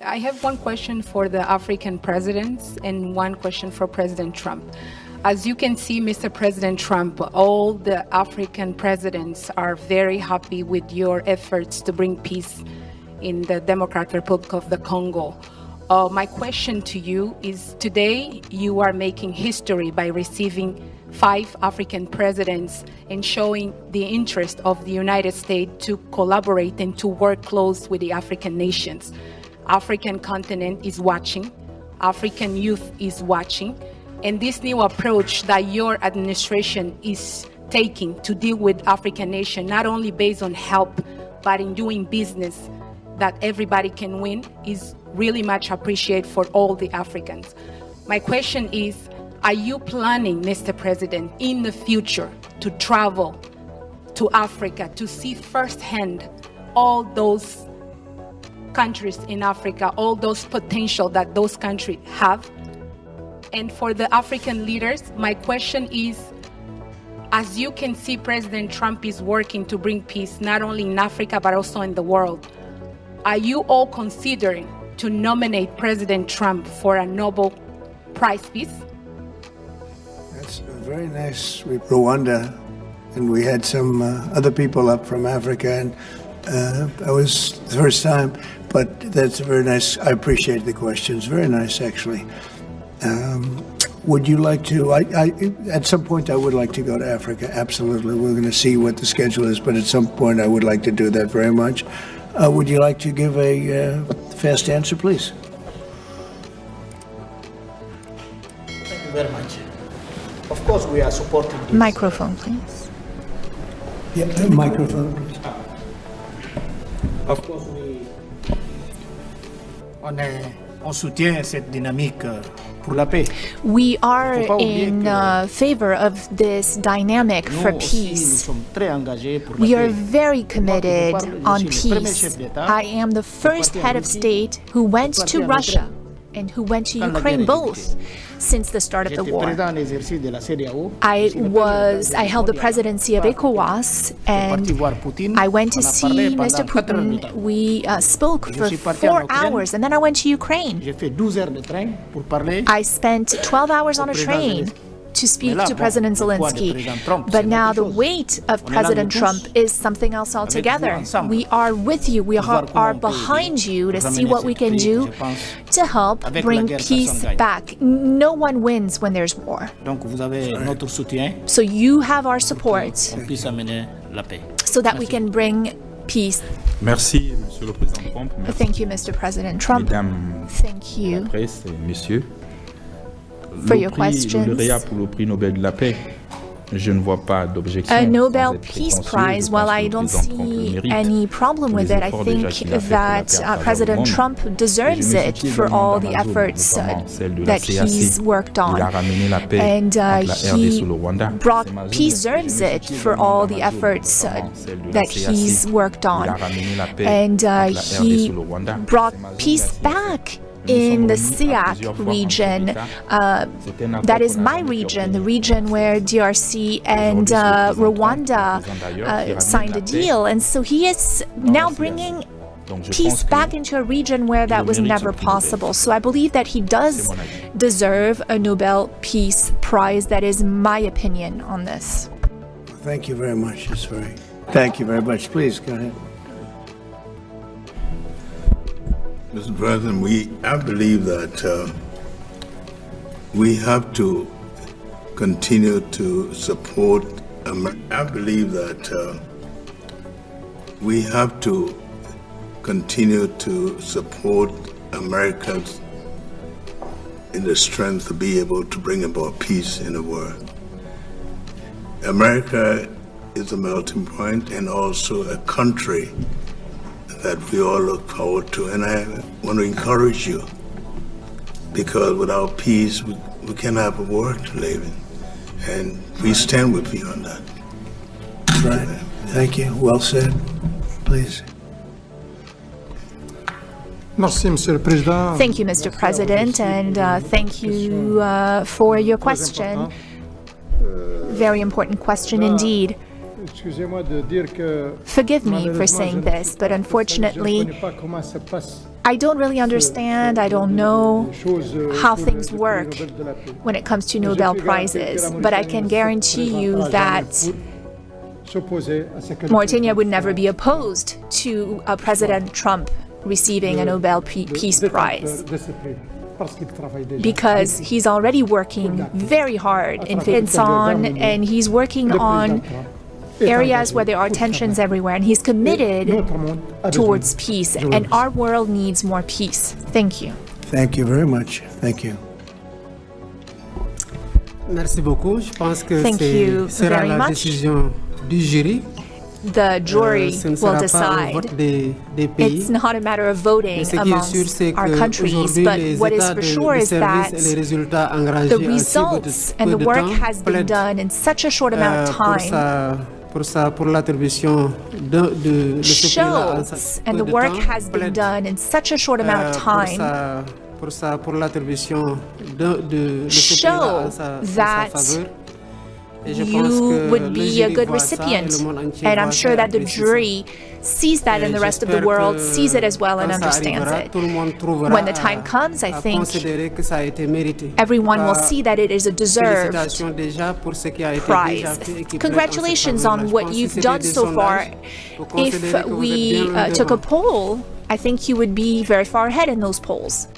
I have one question for the African presidents and one question for President Trump. As you can see, Mr. President Trump, all the African presidents are very happy with your efforts to bring peace in the Democratic Republic of the Congo. My question to you is, today you are making history by receiving 5 African presidents and showing the interest of the United States to collaborate and to work close with the African nations. African continent is watching, African youth is watching, and this new approach that your administration is taking to deal with African nations, not only based on help, but in doing business that everybody can win, is really much appreciated for all the Africans. My question is, are you planning, Mr. President, in the future to travel to Africa to see firsthand all those countries in Africa, all those potential that those countries have? And for the African leaders, my question is, as you can see, President Trump is working to bring peace not only in Africa, but also in the world. Are you all considering to nominate President Trump for a Nobel Prize Peace? That's very nice. Rwanda, and we had some other people up from Africa, and that was the first time, but that's very nice. I appreciate the questions. Very nice, actually. Would you like to, at some point I would like to go to Africa, absolutely. We're going to see what the schedule is, but at some point I would like to do that very much. Would you like to give a fast answer, please? Thank you very much. Of course, we are supporting this. Microphone, please. Yeah, the microphone, please. Of course, on soutient cette dynamique pour la paix. We are in favor of this dynamic for peace. We are very committed on peace. I am the first head of state who went to Russia and who went to Ukraine, both since the start of the war. I held the presidency of ECOWAS, and I went to see Mr. Putin. We spoke for 4 hours, and then I went to Ukraine. I spent 12 hours on a train to speak to President Zelensky. But now the weight of President Trump is something else altogether. We are with you. We are behind you to see what we can do to help bring peace back. No one wins when there's war. So you have our support so that we can bring peace. Merci, Monsieur le Président Trump. Thank you, Mr. President Trump. Thank you for your questions. Pour le prix Nobel de la paix. Je ne vois pas d'objection. A Nobel Peace Prize, well, I don't see any problem with it. I think that President Trump deserves it for all the efforts that he's worked on. And he brought peace, deserves it for all the efforts that he's worked on. And he brought peace back in the SEAC region. That is my region, the region where DRC and Rwanda signed a deal. And so he is now bringing peace back into a region where that was never possible. So I believe that he does deserve a Nobel Peace Prize. That is my opinion on this. Thank you very much. Thank you very much. Please, go ahead. Mr. President, I believe that we have to continue to support. I believe that we have to continue to support America in the strength to be able to bring about peace in the world. America is a melting point and also a country that we all look forward to, and I want to encourage you, because without peace we can't have a world to live in, and we stand with you on that. Right. Thank you. Well said. Please. Thank you, Mr. President, and thank you for your question. Very important question indeed. Forgive me for saying this, but unfortunately, I don't really understand. I don't know how things work when it comes to Nobel Prizes, but I can guarantee you that Mauritania would never be opposed to President Trump receiving a Nobel Peace Prize, because he's already working very hard in Finson, and he's working on areas where there are tensions everywhere, and he's committed towards peace, and our world needs more peace. Thank you. Thank you very much. Thank you. Thank you very much. The jury will decide. It's not a matter of voting amongst our countries, but what is for sure is that the results and the work has been done in such a short amount of time shows, and the work has been done in such a short amount of time show that you would be a good recipient. And I'm sure that the jury sees that, and the rest of the world sees it as well and understands it. When the time comes, I think everyone will see that it is a deserved prize. Congratulations on what you've done so far. If we took a poll, I think you would be very far ahead in those polls.